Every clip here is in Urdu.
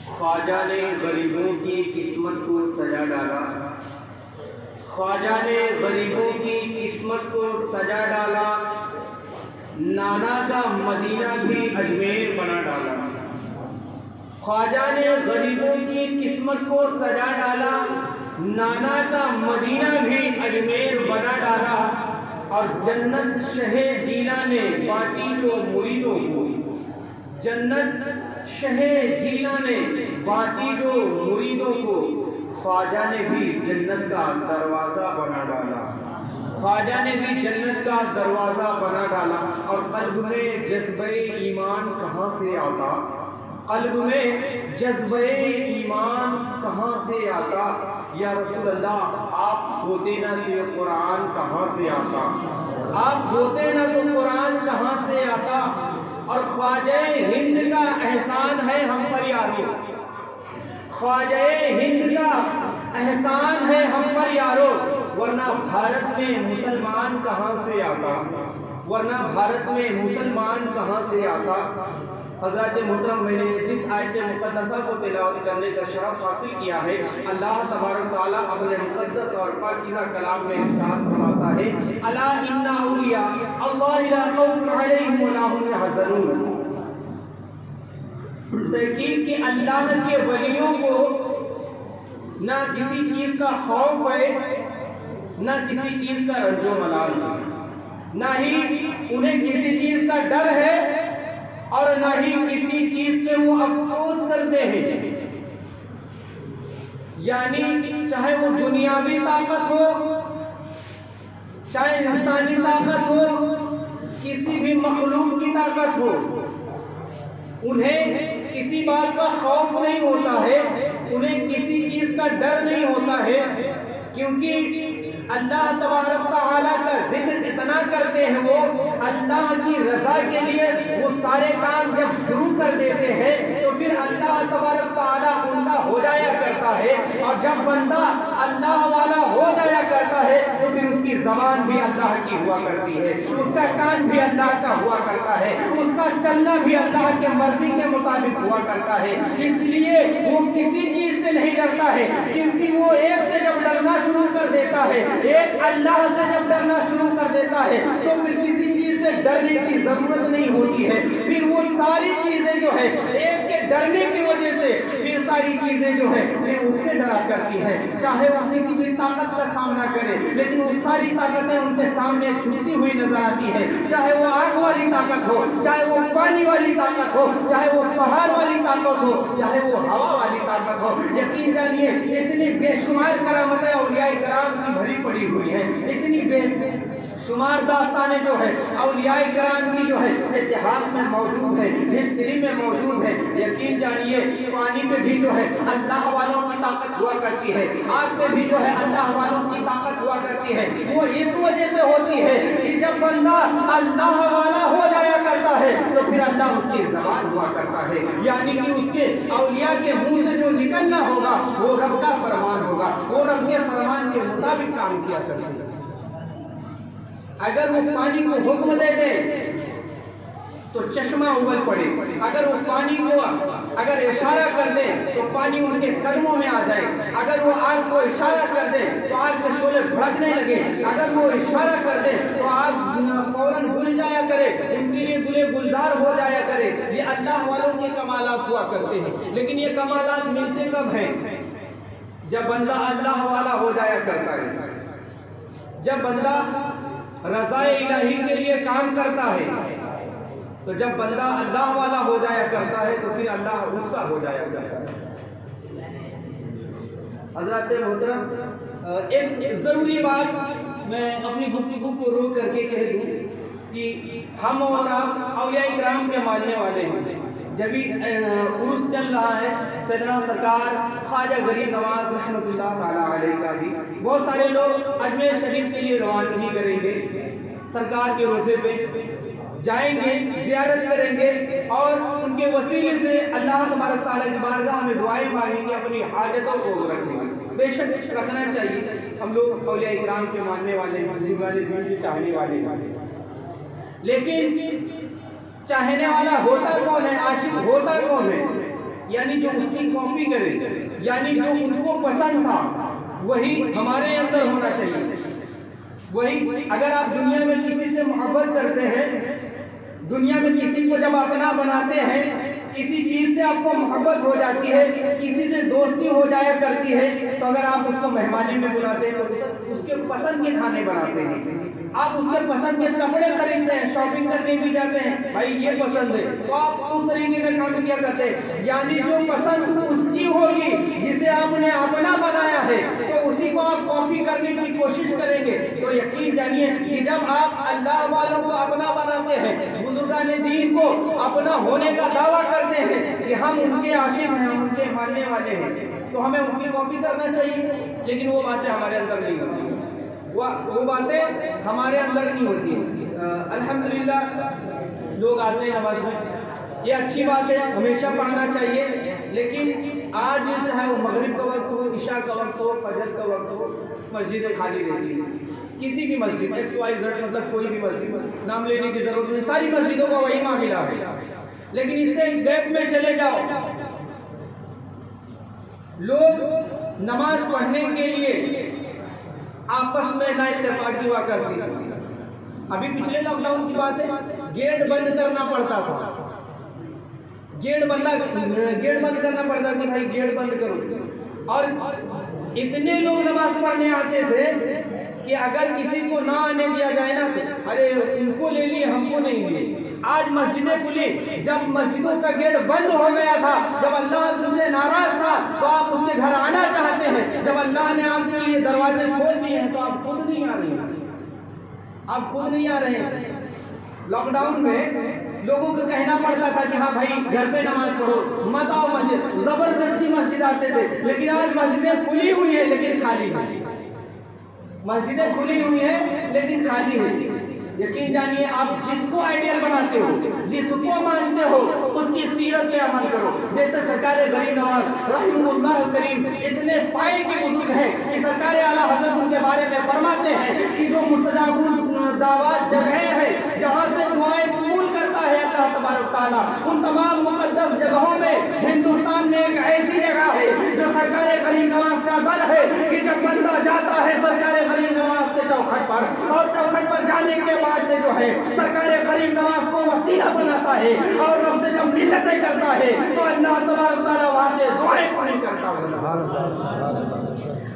خواجہ نے غریبوں کی قسمت کو سجا ڈالا، خواجہ نے غریبوں کی قسمت کو سجا ڈالا، نانا کا مدینہ بھی اجمیر بنا ڈالا۔ خواجہ نے غریبوں کی قسمت کو سجا ڈالا، نانا کا مدینہ بھی اجمیر بنا ڈالا، اور جنت شہ جینا نے بانٹی جو مریدوں کو، جنت شہ جینا نے بانٹی جو مریدوں کو، خواجہ نے بھی جنت کا دروازہ بنا ڈالا، خواجہ نے بھی جنت کا دروازہ بنا ڈالا۔ اور قلب میں جذبہ ایمان کہاں سے آتا، قلب میں جذبہ ایمان کہاں سے آتا، یا رسول اللہ آپ ہوتے نہ تو یہ قرآن کہاں سے آتا، آپ ہوتے نہ تو قرآن کہاں سے آتا۔ اور خواجہ ہند کا احسان ہے ہم پر یارو، خواجہ ہند کا احسان ہے ہم پر یارو، ورنہ بھارت میں مسلمان کہاں سے آتا، ورنہ بھارت میں مسلمان کہاں سے آتا۔ حضرات محترم، میں نے جس آیت مقدسہ کو تلاوت کرنے کا شرف حاصل کیا ہے، اللہ تبارک و تعالیٰ اپنے مقدس اور پاکیزہ کلام میں ارشاد فرماتا ہے، الا ان اولیاء اللہ لا خوف علیہم ولا هم يحزنون۔ تحقیق کہ اللہ کے ولیوں کو نہ کسی چیز کا خوف ہے، نہ کسی چیز کا رنج و ملال، نہ ہی انہیں کسی چیز کا ڈر ہے، اور نہ ہی کسی چیز پہ وہ افسوس کرتے ہیں۔ یعنی چاہے وہ دنیاوی طاقت ہو، چاہے انسانی طاقت ہو، کسی بھی مخلوق کی طاقت ہو، انہیں کسی بات کا خوف نہیں ہوتا ہے، انہیں کسی چیز کا ڈر نہیں ہوتا ہے، کیونکہ اللہ تبارک تعالیٰ کا ذکر اتنا کرتے ہیں، وہ اللہ کی رضا کے لیے وہ سارے کام جب شروع کر دیتے ہیں تو پھر اللہ تبارک تعالیٰ ان کا ہو جایا کرتا ہے۔ اور جب بندہ اللہ والا ہو جایا کرتا ہے تو پھر اس کی زبان بھی اللہ کی ہوا کرتی ہے، اس کا کان بھی اللہ کا ہوا کرتا ہے، اس کا چلنا بھی اللہ کے مرضی کے مطابق ہوا کرتا ہے۔ اس لیے وہ کسی چیز سے نہیں ڈرتا ہے، کیونکہ وہ ایک سے جب ڈرنا شروع کر دیتا ہے، ایک اللہ سے جب ڈرنا شروع کر دیتا ہے تو پھر کسی چیز سے ڈرنے کی ضرورت نہیں ہوتی ہے۔ پھر وہ ساری چیزیں جو ہے ایک کے ڈرنے کی وجہ سے پھر ساری چیزیں جو ہے پھر اس سے ڈرا کرتی ہیں، چاہے وہ کسی بھی طاقت کا سامنا کرے، لیکن وہ ساری طاقتیں ان کے سامنے چھپتی ہوئی نظر آتی ہیں، چاہے وہ آگ والی طاقت ہو، چاہے وہ پانی والی طاقت ہو، چاہے وہ پہاڑ والی طاقت ہو، چاہے وہ ہوا والی طاقت ہو۔ یقین جانیے اتنی بے شمار کرامتیں اولیاء کرام کی بھری پڑی ہوئی ہیں، اتنی بے شمار داستانیں جو ہے اولیاء کرام کی جو ہے اتہاس میں موجود ہے، ہسٹری میں موجود ہے۔ یقین جانیے پانی پہ بھی جو ہے اللہ والوں کی طاقت ہوا کرتی ہے، آگ پہ بھی جو ہے اللہ والوں کی طاقت ہوا کرتی ہے۔ وہ اس وجہ سے ہوتی ہے کہ جب بندہ اللہ والا ہو جایا کرتا ہے تو پھر اللہ اس کی زبان ہوا کرتا ہے، یعنی کہ اس کے اولیاء کے منہ سے جو نکلنا ہوگا وہ رب کا فرمان ہوگا، وہ رب کے فرمان کے مطابق کام کیا کرتا ہے۔ اگر وہ پانی کو حکم دے دے تو چشمہ ابل پڑے، اگر وہ پانی کو اگر اشارہ کر دے تو پانی ان کے قدموں میں آ جائے، اگر وہ آگ کو اشارہ کر دے تو آگ کے شعلے بھڑکنے لگے، اگر وہ اشارہ کر دے تو آگ فوراً بجھ جایا کرے، ان کے لیے گلے گلزار ہو جایا کرے۔ یہ اللہ والوں کے کمالات ہوا کرتے ہیں، لیکن یہ کمالات ملتے کب ہیں؟ جب بندہ اللہ والا ہو جایا کرتا ہے، جب بندہ رضا الہی کے لیے کام کرتا ہے، تو جب بندہ اللہ والا ہو جایا کرتا ہے تو پھر اللہ اس کا ہو جایا کرتا ہے۔ حضرات محترم، ایک ضروری بات میں اپنی گفتگو کو روک کر کے کہہ دوں کہ ہم اور آپ اولیاء کرام کے ماننے والے ہیں۔ جبھی عرس چل رہا ہے سیدنا سرکار خواجہ غریب نواز رحمۃ اللہ تعالیٰ علیہ کا بھی، بہت سارے لوگ اجمیر شریف کے لیے روانگی کریں گے، سرکار کے روزے پہ جائیں گے، زیارت کریں گے، اور ان کے وسیلے سے اللہ تبارک تعالیٰ کی بارگاہ میں دعائیں مانگیں گے، اپنی حاجتوں کو رکھیں گے۔ بے شک رکھنا چاہیے، ہم لوگ اولیاء کرام کے ماننے والے ہیں، بزرگان دین کے چاہنے والے ہیں، لیکن چاہنے والا ہوتا کون ہے، عاشق ہوتا کون ہے؟ یعنی جو اس کی کاپی کرے، یعنی جو ان کو پسند تھا وہی ہمارے اندر ہونا چاہیے. وہی اگر آپ دنیا میں کسی سے محبت کرتے ہیں، دنیا میں کسی کو جب اپنا بناتے ہیں، کسی چیز سے آپ کو محبت ہو جاتی ہے، کسی سے دوستی ہو جایا کرتی ہے، تو اگر آپ اس کو مہمانی میں بلاتے ہیں تو اس کے پسند کے کھانے بناتے ہیں، آپ اس کے پسند کے کپڑے خریدتے ہیں، شاپنگ کرنے بھی جاتے ہیں، بھائی یہ پسند ہے تو آپ اس طریقے کا کام کیا کرتے ہیں. یعنی جو پسند اس کی ہوگی جسے آپ نے اپنا بنایا ہے تو اسی کو آپ کاپی کرنے کی کوشش کریں گے. تو یقین جانیے کہ جب آپ اللہ والوں کو اپنا بناتے ہیں، بزرگان دین کو اپنا ہونے کا دعویٰ کرتے ہیں کہ ہم ان کے عاشق ہیں، ہم ان کے ماننے والے ہیں، تو ہمیں ان کی کاپی کرنا چاہیے. لیکن وہ باتیں ہمارے اندر نہیں ہوتی، وہ باتیں ہمارے اندر نہیں ہوتی. الحمدللہ لوگ آتے ہیں نماز میں، یہ اچھی بات ہے، ہمیشہ پڑھنا چاہیے. لیکن آج چاہے وہ مغرب کا وقت ہو، عشاء کا وقت ہو، فجر کا وقت ہو، مسجدیں خالی رہتی ہیں. کسی بھی مسجد XYZ مطلب کوئی بھی مسجد، نام لینے کی ضرورت نہیں، ساری مسجدوں کا وہی معاملہ ہے. لیکن اس سے غیب میں چلے جاؤ، لوگ نماز پڑھنے کے لیے آپس میں لا اتفاقی ہوا کرتی تھی. ابھی پچھلے لاک ڈاؤن کی بات ہے، گیٹ بند کرنا پڑتا تھا، گیٹ بند کرنا پڑتا کہ بھائی گیٹ بند کرو. اور اتنے لوگ نماز پڑھنے آتے تھے کہ اگر کسی کو نہ آنے دیا جائے نا تو ارے ان کو لے لیے ہم کو نہیں لیے. آج مسجدیں کھلی، جب مسجدوں کا گیٹ بند ہو گیا تھا، جب اللہ تم سے ناراض تھا تو آپ اس کے گھر آنا چاہتے ہیں. جب اللہ نے آپ کے لیے دروازے کھول دیے ہیں تو آپ خود نہیں آ رہے ہیں، آپ خود نہیں آ رہے ہیں. لاک ڈاؤن میں لوگوں کو کہنا پڑتا تھا کہ ہاں بھائی گھر پہ نماز پڑھو، مت آؤ مسجد، زبردستی مسجد آتے تھے. لیکن آج مسجدیں کھلی ہوئی ہیں لیکن خالی ہیں، مسجدیں کھلی ہوئی ہیں لیکن خالی ہیں. یقین جانیے آپ جس کو آئیڈیل بناتے ہو، جس کو مانتے ہو، اس کی سیرت پہ عمل کرو. جیسے سرکار غریب نواز رحمہ اللہ کریم اتنے پائے کے بزرگ ہیں کہ سرکار اعلیٰ حضرت ان کے بارے میں فرماتے ہیں کہ جو مستجاب دعوات جگہیں ہیں جہاں سے دعائیں قبول کرتا ہے اللہ تبارک تعالیٰ، ان تمام مقدس جگہوں میں ہندوستان میں ایک ایسی جگہ ہے جو سرکار غریب نواز کا در ہے کہ جب بندہ جاتا ہے سرکار غریب نواز کے چوکھٹ پر، اور چوکھٹ پر جانے کے بعد میں جو ہے سرکار غریب نواز کو وسیلہ بناتا ہے اور رب سے جب منتیں کرتا ہے تو اللہ تبارک تعالیٰ وہاں سے دعائیں قبول کرتا ہے،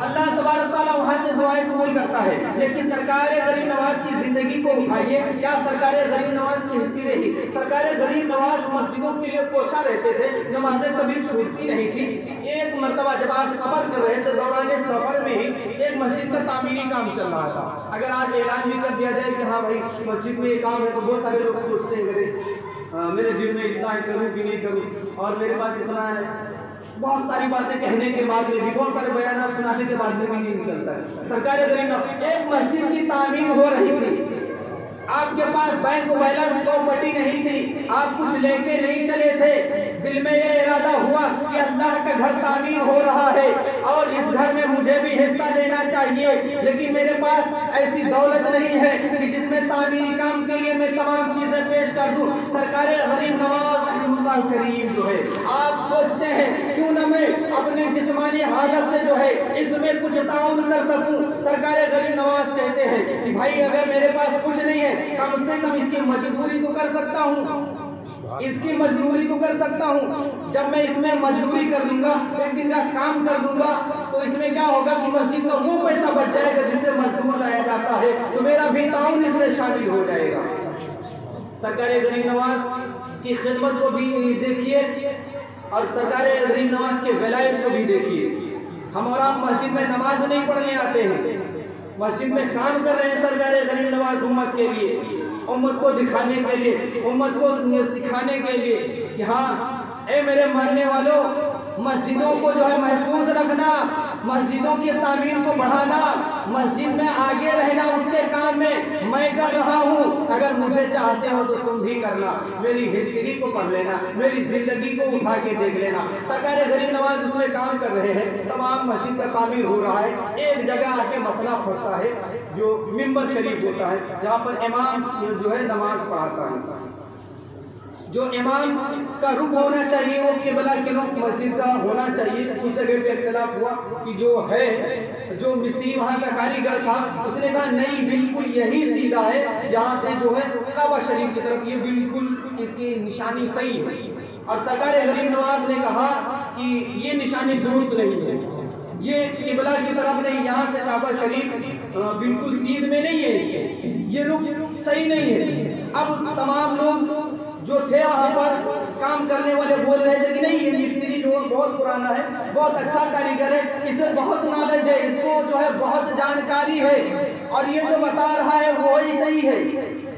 اللہ تبارک تعالیٰ وہاں سے دعائیں قبول کرتا ہے. لیکن سرکار غریب نواز کی زندگی کو اٹھائیے، کیا سرکار غریب نواز کی ہسٹری رہی؟ سرکار غریب نواز مسجدوں کے لیے کوشاں رہتے تھے، نمازیں کبھی چھوٹتی نہیں تھی. ایک مرتبہ جب آپ سفر کر رہے تھے، دوران سفر میں ہی ایک مسجد کا تعمیری کام چل رہا تھا. اگر آج اعلان بھی کر دیا جائے کہ ہاں بھائی مسجد میں یہ کام ہے تو بہت سارے لوگ سوچتے ہیں میرے جیب میں اتنا ہے، کروں کہ نہیں کروں، اور میرے پاس اتنا ہے. بہت ساری باتیں کہنے کے بعد میں بھی، بہت سارے بیانات سنانے کے بعد میں بھی نہیں نکلتا ہے. سرکار غریب ایک مسجد کی تعمیر ہو رہی تھی، آپ کے پاس بینک بیلنس پراپرٹی نہیں تھی، آپ کچھ لے کے نہیں چلے تھے، دل میں یہ ارادہ ہوا کہ اللہ کا گھر تعمیر ہو رہا ہے اور اس گھر میں مجھے بھی حصہ لینا چاہیے، لیکن میرے پاس ایسی دولت نہیں ہے کہ جس میں تعمیری کام کے لیے میں تمام چیزیں پیش کر دوں. سرکار غریب نواز رحمہ اللہ کریم جو ہے، آپ سوچتے ہیں کیوں نہ میں اپنے جسمانی حالت سے جو ہے اس میں کچھ تعاون کر سکوں. سرکار غریب نواز کہتے ہیں کہ بھائی اگر میرے پاس کچھ نہیں ہے، کم سے کم اس کی مزدوری تو کر سکتا ہوں، اس کی مزدوری تو کر سکتا ہوں. جب میں اس میں مزدوری کر دوں گا، ایک دن کا کام کر دوں گا، تو اس میں کیا ہوگا کہ مسجد کا وہ پیسہ بچ جائے گا جسے مزدور لایا جاتا ہے، تو میرا بھی تعاون اس میں شامل ہو جائے گا. سرکار غریب نواز کی خدمت کو بھی دیکھیے اور سرکار غریب نواز کے ولایت کو بھی دیکھیے. ہم اور آپ مسجد میں نماز نہیں پڑھنے آتے ہیں، مسجد میں کام کر رہے ہیں سرکار غریب نواز امت کے لیے، امت کو دکھانے کے لیے، امت کو سکھانے کے لیے کہ ہاں اے میرے ماننے والوں، مسجدوں کو جو ہے محفوظ رکھنا، مسجدوں کی تعمیر کو بڑھانا، مسجد میں آگے رہنا اس کے کام میں کر رہا ہوں. اگر مجھے چاہتے ہو تو تم بھی کرنا، میری ہسٹری کو پڑھ لینا، میری زندگی کو اٹھا کے دیکھ لینا. سرکار غریب نواز اس میں کام کر رہے ہیں، تمام مسجد کا تعمیر ہو رہا ہے. ایک جگہ آ کے مسئلہ پھنستا ہے جو ممبر شریف ہوتا ہے، جہاں پر امام جو ہے نماز پڑھاتا ہے. جو امام کا رخ ہونا چاہیے وہ قبلہ کی مسجد کا ہونا چاہیے. کچھ جگہ پہ اختلاف ہوا کہ جو مستری وہاں کا کاریگر تھا اس نے کہا نہیں بالکل یہی سیدھا ہے, یہاں سے جو ہے کعبہ شریف کی طرف, یہ بالکل اس کی نشانی صحیح ہے. اور سرکار غریب نواز نے کہا کہ یہ نشانی درست نہیں ہے, یہ قبلہ کی طرف نہیں, یہاں سے کعبہ شریف بالکل سیدھ میں نہیں ہے, اس کے یہ رخ صحیح نہیں ہے. اب تمام لوگ جو تھے وہاں پر کام کرنے والے بول رہے تھے کہ نہیں یہ مستری جو بہت پرانا ہے, بہت اچھا کاریگر ہے, اسے بہت نالج ہے, اس کو جو ہے بہت جانکاری ہے, اور یہ جو بتا رہا ہے وہی صحیح ہے,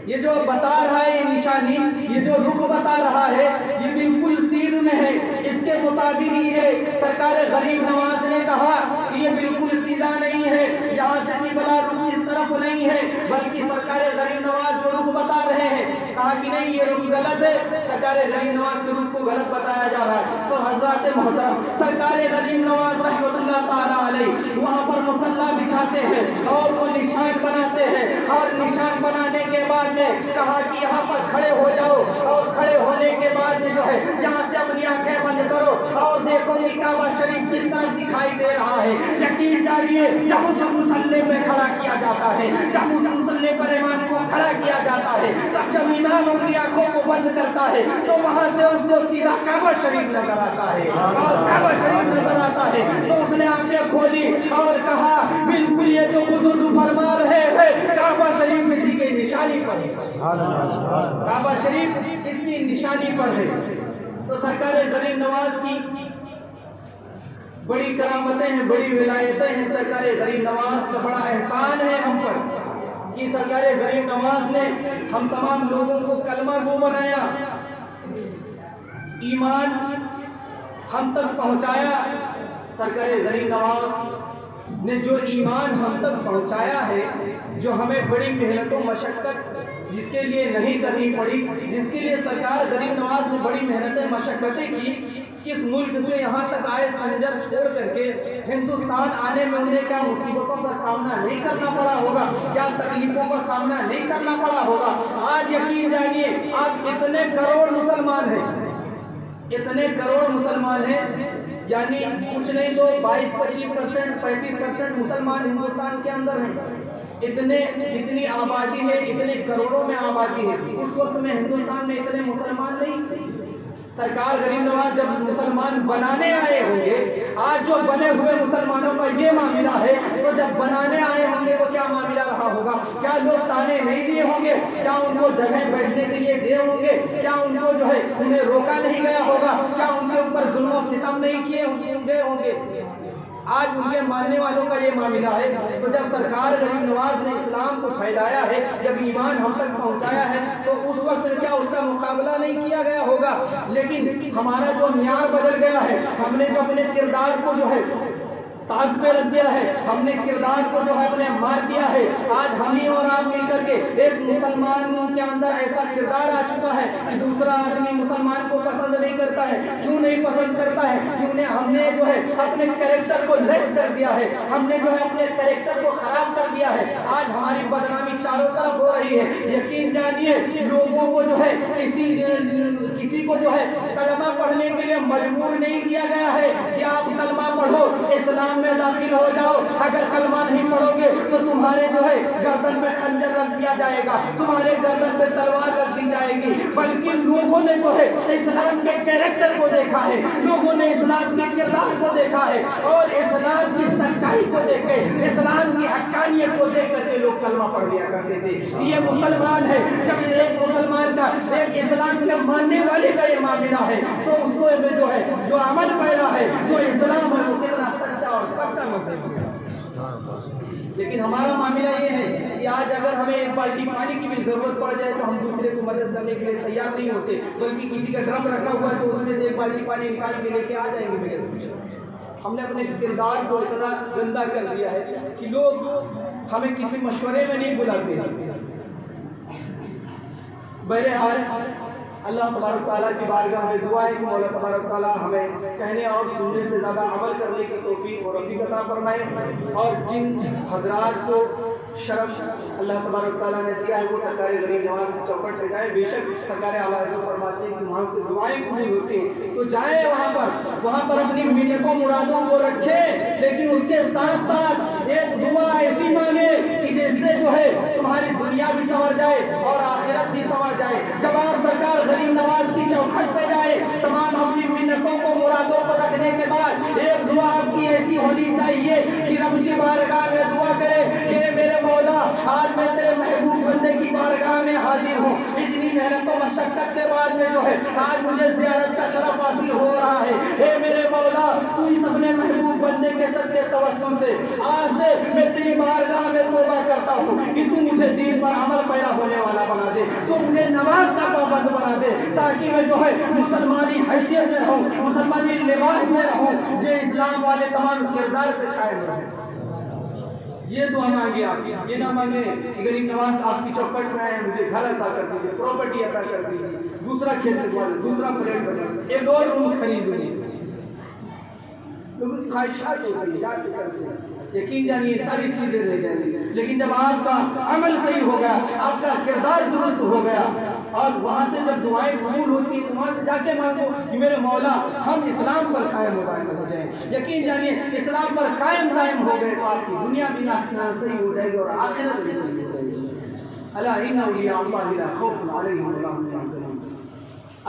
یہ جو بتا رہا ہے یہ نشانی, یہ جو رخ بتا رہا ہے یہ بالکل سیدھ میں ہے, اس کے مطابق ہی ہے. سرکار غریب نواز نے کہا کہ یہ بالکل سیدھا نہیں ہے, یہاں سے قبلہ رخ اس طرف نہیں ہے, بلکہ سرکار غریب نواز جو رخ بتا رہے ہیں کہا کہ نہیں یہ رخ غلط ہے, سرکار غریب نواز کے رخ کو غلط بتایا جا رہا ہے. تو حضرات محترم سرکار غریب نواز رحمۃ اللہ تعالی علیہ وہاں پر مصلی بچھاتے ہیں اور وہ نشان بناتے ہیں, اور نشان بنانے کے بعد نے کہا کہ یہاں پر کھڑے ہو جاؤ, اور کھڑے ہونے کے بعد میں جو ہے یہاں سے اپنی آنکھیں بند کرو اور دیکھو کہ کعبہ شریف کس طرف دکھائی دے رہا ہے. یقین جانیے جب اس مصلی پہ کھڑا کیا جاتا ہے, جب اس مصلی پر امام کو کھڑا کیا جاتا ہے, تب جب امام اپنی آنکھوں کو بند کرتا ہے تو وہاں سے اس کو سیدھا کعبہ شریف نظر آتا ہے, اور کعبہ شریف نظر آتا ہے تو اس نے آنکھیں کھولی اور کہا بالکل یہ جو بزرگ فرما رہے ہیں کعبہ شریف اسی کی نشانی پر ہے, کعبہ شریف اس کی نشانی پر ہے. تو سرکار غریب نواز کی بڑی کرامتیں ہیں, بڑی ولایتیں ہیں. سرکار غریب نواز کا بڑا احسان ہے ہم پر کہ سرکار غریب نواز نے ہم تمام لوگوں کو کلمہ گو بنایا, ایمان ہم تک پہنچایا. سرکار غریب نواز نے جو ایمان ہم تک پہنچایا ہے, جو ہمیں بڑی محنت و مشقت جس کے لیے نہیں کرنی پڑی, جس کے لیے سرکار غریب نواز نے بڑی محنتیں مشقتیں کی, کس ملک سے یہاں تک آئے سنجر چھوڑ کر کے ہندوستان آنے میں انہیں کیا مصیبتوں کا سامنا نہیں کرنا پڑا ہوگا, کیا تکلیفوں کا سامنا نہیں کرنا پڑا ہوگا. آج یقین جانیے آپ اتنے کروڑ مسلمان ہیں, اتنے کروڑ مسلمان ہیں, یعنی کچھ نہیں تو 22-25% 35% مسلمان ہندوستان کے اندر ہیں. اتنی آبادی ہے, اتنے کروڑوں میں آبادی ہے. اس وقت میں ہندوستان میں اتنے مسلمان نہیں تھے. سرکار غریب نواز جب مسلمان بنانے آئے ہوں گے, آج جو بنے ہوئے مسلمانوں کا یہ معاملہ ہے, تو جب بنانے آئے ہوں گے تو کیا معاملہ رہا ہوگا؟ کیا لوگ تانے نہیں دیے ہوں گے؟ کیا ان کو جگہ بیٹھنے کے لیے دیے ہوں گے؟ کیا ان کو جو ہے انہیں روکا نہیں گیا ہوگا؟ کیا ان کے اوپر ظلم و ستم نہیں کیے گئے ہوں گے؟ آج ان کے ماننے والوں کا یہ معاملہ ہے. تو جب سرکار غریب نواز نے اسلام کو پھیلایا ہے, جب ایمان ہم تک پہنچایا ہے, تو اس وقت کیا اس کا مقابلہ نہیں کیا گیا ہوگا؟ لیکن ہمارا جو معیار بدل گیا ہے, ہم نے جو اپنے کردار کو جو ہے تاج پہ رکھ دیا ہے, ہم نے کردار کو جو ہے اپنے مار دیا ہے. آج ہم ہی اور آپ مل کر کے ایک مسلمان کے اندر ایسا کردار آ چکا ہے کہ دوسرا آدمی مسلمان کو پسند نہیں کرتا ہے. کیوں نہیں پسند کرتا ہے؟ کیوں ہم نے جو ہے اپنے کریکٹر کو لیس کر دیا ہے, ہم نے جو ہے اپنے کریکٹر کو خراب کر دیا ہے. آج ہماری بدنامی چاروں طرف ہو رہی ہے. یقین جانیے لوگوں کو جو ہے کسی کو جو ہے کلمہ پڑھنے کے لیے مجبور نہیں کیا گیا ہے کہ آپ کلمہ پڑھو, اسلام میں داخل ہو جاؤ. اگر کلمہ نہیں پڑھو گے تو تمہارے جو ہے گردن میں خنجر رکھ دیا جائے گا, تمہارے گردن میں تلوار رکھ دی جائے گی. بلکہ لوگوں نے جو ہے اسلام کے کیریکٹر کو دیکھا ہے, لوگوں نے اسلام کے کردار کو دیکھا ہے, اور اسلام کی سچائی کو دیکھ کے, اسلام کی حقانیت کو دیکھ کر کے لوگ کلمہ پڑھ لیا کرتے تھے. یہ مسلمان ہے. جب ایک مسلمان کا, ایک اسلام کے ماننے والے کا یہ معاملہ ہے, تو اس کو جو ہے جو عمل پیدا ہے, جو اسلام ہے, وہ کتنا سچا اور پکا مذہب ہے. لیکن ہمارا معاملہ یہ ہے کہ آج اگر ہمیں ایک بالٹی پانی کی بھی ضرورت پڑ جائے تو ہم دوسرے کو مدد کرنے کے لیے تیار نہیں ہوتے, بلکہ کسی کا ڈرم رکھا ہوا ہے تو اس میں سے ایک بالٹی پانی نکال کے لے کے آ جائیں گے بغیر پوچھے. ہم نے اپنے کردار کو اتنا گندا کر دیا ہے کہ لوگ ہمیں کسی مشورے میں نہیں بلاتے. بہرحال اللہ تبارک تعالیٰ کی بارگاہ میں دعا ہے کہ مولا تبارک تعالیٰ ہمیں کہنے اور سننے سے زیادہ عمل کرنے کی توفیق اور رفیق عطا فرمائے، اور جن حضرات کو شرف اللہ تبارک تعالیٰ نے دیا ہے وہ سرکار غریب نواز کی چوکٹ پہ جائے۔ بے شک سرکار اعلیٰ حضرت فرماتے ہیں کہ وہاں سے دعائیں پوری ہوتی ہیں، تو جائیں وہاں پر اپنی منتوں مرادوں کو رکھے، لیکن اس کے ساتھ ساتھ ایک دعا ایسی مانگے کہ جس سے جو ہے تمہاری دنیا بھی سنور جائے اور آخرت بھی سنور جائے۔ جب آپ سرکار غریب نواز کی چوکھٹ پہ جائے، تمام اپنی منتوں کو مرادوں کو رکھنے کے بعد ایک دعا آپ کی ایسی ہونی چاہیے کہ رب کی بارگاہ میں دعا کرے کہ میرے مولا آج میں تیرے محبوب بندے کی بارگاہ میں حاضر ہوں، اتنی محنت و مشقت کے بعد میں جو ہے آج مجھے زیارت کا شرف حاصل ہو رہا ہے۔ اے میرے مولا تو اس اپنے محبوب بندے کے صدقے توسل سے آج سے میں تیری بارگاہ میں توبہ کرتا ہوں کہ تو مجھے دین پر عمل پیرا ہونے والا بنا دے، تو مجھے نماز کا پابند بنا دے، تاکہ میں جو ہے مسلمانی حیثیت میں رہوں، مسلمانی لباس میں رہوں، جو اسلام والے تمام کردار پہ قائم رہے۔ یہ دعا مانگے آپ، یہ نہ مانگے کہ غریب نواز آپ کی چوکھٹ میں آئے مجھے گھر عطا کر دیجیے، پراپرٹی عطا کر دیجیے، دوسرا کھیت لگوا دے، دوسرا فلیٹ بنا دے، ایک اور روم خرید لے۔ لوگوں کی خواہشات ہوتی ہیں، جاتے کرتے ہیں، یقین جانیے ساری چیزیں رہ جائیں گی، لیکن جب آپ کا عمل صحیح ہو گیا، آپ کا کردار درست ہو گیا، اور وہاں سے جب دعائیں قبول ہوتی ہیں تو وہاں سے جا کے مانگو کہ میرے مولا ہم اسلام پر قائم ہو جائیں۔ یقین جانیے اسلام پر قائم ہو گئے تو آپ کی دنیا بھی صحیح ہو جائے گی اور آخرت بھی صحیح ہو جائے گی۔ الا ان اولیاء اللہ لا خوف علیہم ولا هم يحزنون۔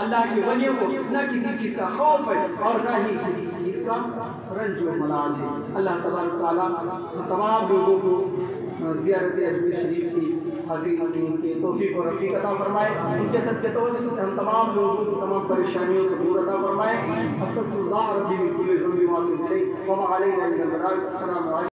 اللہ کے ولیوں کو نہ کسی چیز کا خوف ہے اور نہ ہی کسی چیز کا رنج و ملال ہے۔ اللہ تبارک تعالیٰ تمام لوگوں کو زیارت اجمیر شریف کی حاضری کی توفیق اور رفیق عطا فرمائے، ان کے صدقے توسل سے ہم تمام لوگوں کی تمام پریشانیوں کو دور عطا فرمائے۔ استغفر اللہ ربی من کل ذنب واتوب الیہ وما علینا الا البلاغ۔ السلام علیکم۔